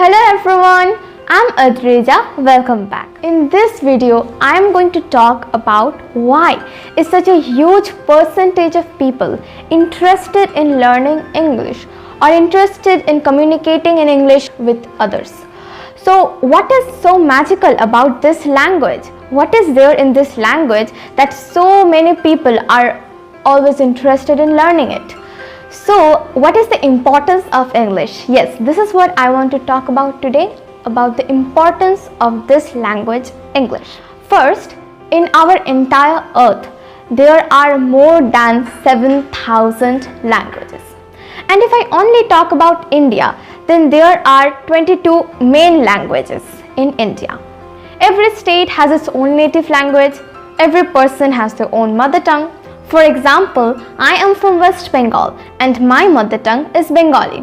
Hello everyone, I'm Adrija. Welcome back. In this video, I am going to talk about why is such a huge percentage of people interested in learning English or interested in communicating in English with others. So, what is so magical about this language? What is there in this language that so many people are always interested in learning it? So, what is the importance of English? Yes, this is what I want to talk about today, about the importance of this language, English. First, in our entire earth, there are more than 7,000 languages. And if I only talk about India, then there are 22 main languages in India. Every state has its own native language. Every person has their own mother tongue. For example, I am from West Bengal and my mother tongue is Bengali.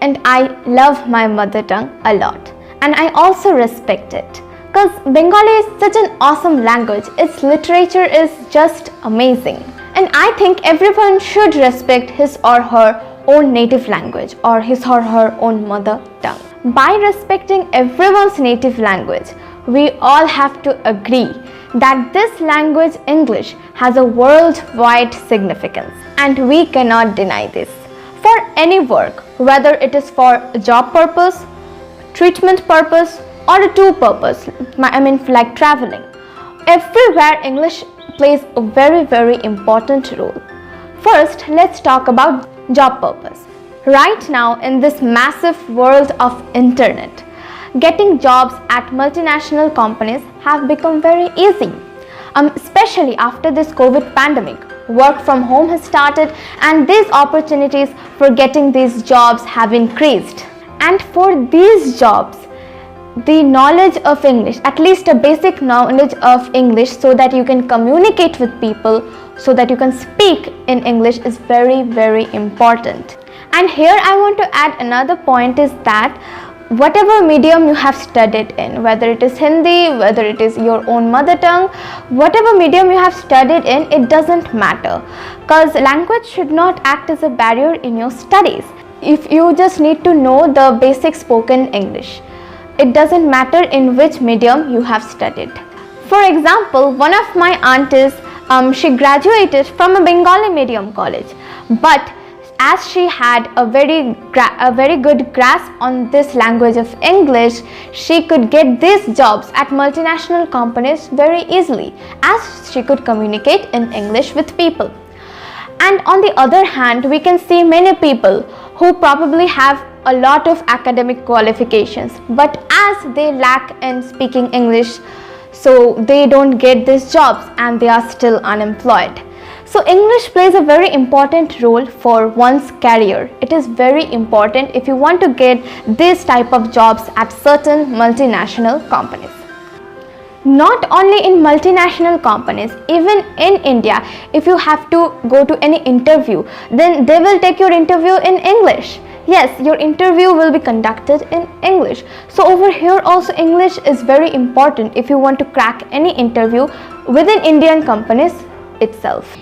And I love my mother tongue a lot. And I also respect it. Because Bengali is such an awesome language. Its literature is just amazing. And I think everyone should respect his or her own native language or his or her own mother tongue. By respecting everyone's native language, we all have to agree that this language, English, has a worldwide significance, and we cannot deny this. For any work, whether it is for a job purpose, treatment purpose, or a tour purpose, like traveling, everywhere English plays a very important role. First, let's talk about job purpose. Right now, in this massive world of internet, getting jobs at multinational companies have become very easy. Especially after this COVID pandemic, work from home has started and these opportunities for getting these jobs have increased. And for these jobs, the knowledge of English, at least a basic knowledge of English so that you can communicate with people, so that you can speak in English is very important. And here I want to add another point is that whatever medium you have studied in, whether it is Hindi, whether it is your own mother tongue, whatever medium you have studied in, it doesn't matter. Because language should not act as a barrier in your studies. If you just need to know the basic spoken English, it doesn't matter in which medium you have studied. For example, one of my aunties, she graduated from a Bengali medium college, but as she had a very good grasp on this language of English, she could get these jobs at multinational companies very easily, as she could communicate in English with people. And on the other hand, we can see many people who probably have a lot of academic qualifications, but as they lack in speaking English, so they don't get these jobs and they are still unemployed. So English plays a very important role for one's career. It is very important if you want to get this type of jobs at certain multinational companies. Not only in multinational companies, even in India, if you have to go to any interview, then they will take your interview in English. Yes, your interview will be conducted in English. So over here also English is very important if you want to crack any interview within Indian companies itself.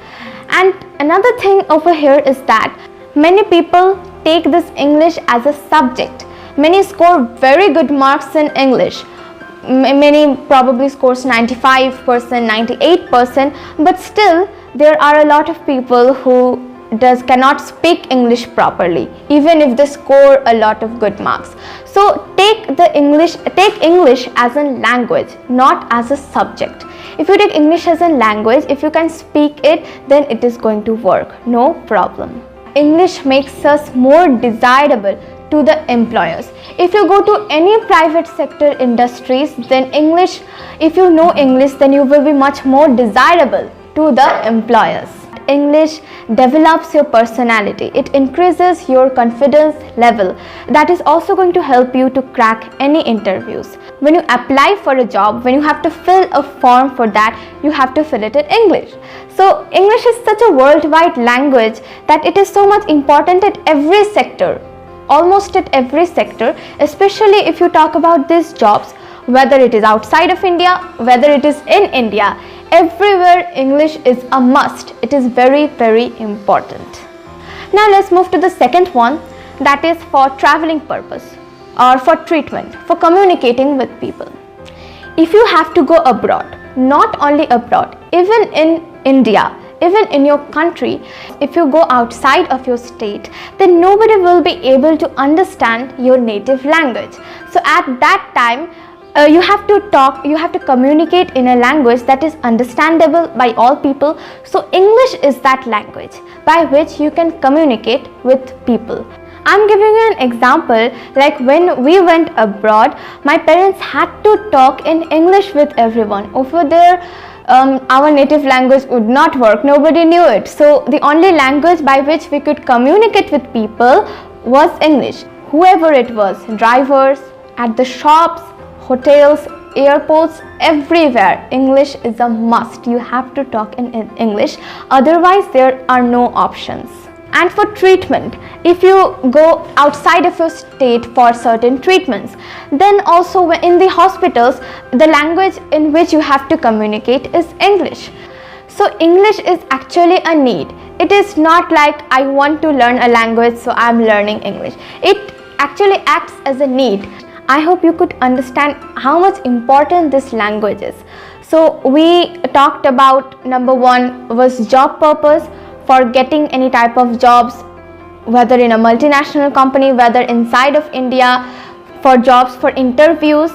And another thing over here is that many people take this English as a subject. Many score very good marks in English. Many probably scores 95%, 98%, but still there are a lot of people who cannot speak English properly, even if they score a lot of good marks. So take English as a language, not as a subject. If you take English as a language, if you can speak it, then it is going to work, no problem. English makes us more desirable to the employers. If you go to any private sector industries, then if you know English, then you will be much more desirable to the employers. English develops your personality. It increases your confidence level. That is also going to help you to crack any interviews. When you apply for a job, when you have to fill a form for that, you have to fill it in English. So English is such a worldwide language that it is so much important at every sector, almost at every sector, especially if you talk about these jobs, whether it is outside of India, whether it is in India. Everywhere English is a must. It is very important. Now let's move to the second one, that is for traveling purpose. or for treatment, for communicating with people. If you have to go abroad, not only abroad, even in India, even in your country, if you go outside of your state, then nobody will be able to understand your native language. So at that time, you have to talk, you have to communicate in a language that is understandable by all people. So English is that language by which you can communicate with people. I'm giving you an example, like when we went abroad, my parents had to talk in English with everyone. Over there, our native language would not work, nobody knew it. So the only language by which we could communicate with people was English. Whoever it was, drivers, at the shops, hotels, airports, everywhere, English is a must. You have to talk in English, otherwise there are no options. And for treatment, if you go outside of your state for certain treatments, then also in the hospitals, the language in which you have to communicate is English. So English is actually a need. It is not like I want to learn a language, so I'm learning English. It actually acts as a need. I hope you could understand how much important this language is. So we talked about, number one was job purpose, for getting any type of jobs, whether in a multinational company, whether inside of India, for jobs, for interviews,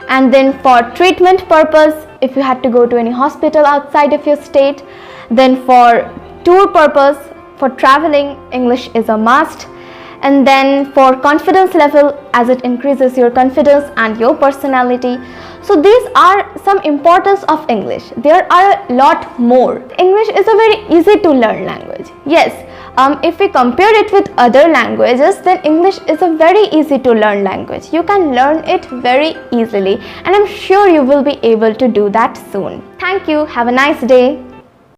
and then for treatment purpose, if you had to go to any hospital outside of your state, then for tour purpose, for traveling, English is a must. And then for confidence level, as it increases your confidence and your personality. So these are some importance of English. There are a lot more. English is a very easy to learn language. Yes, if we compare it with other languages, then English is a very easy to learn language. You can learn it very easily, and I'm sure you will be able to do that soon. Thank you. Have a nice day.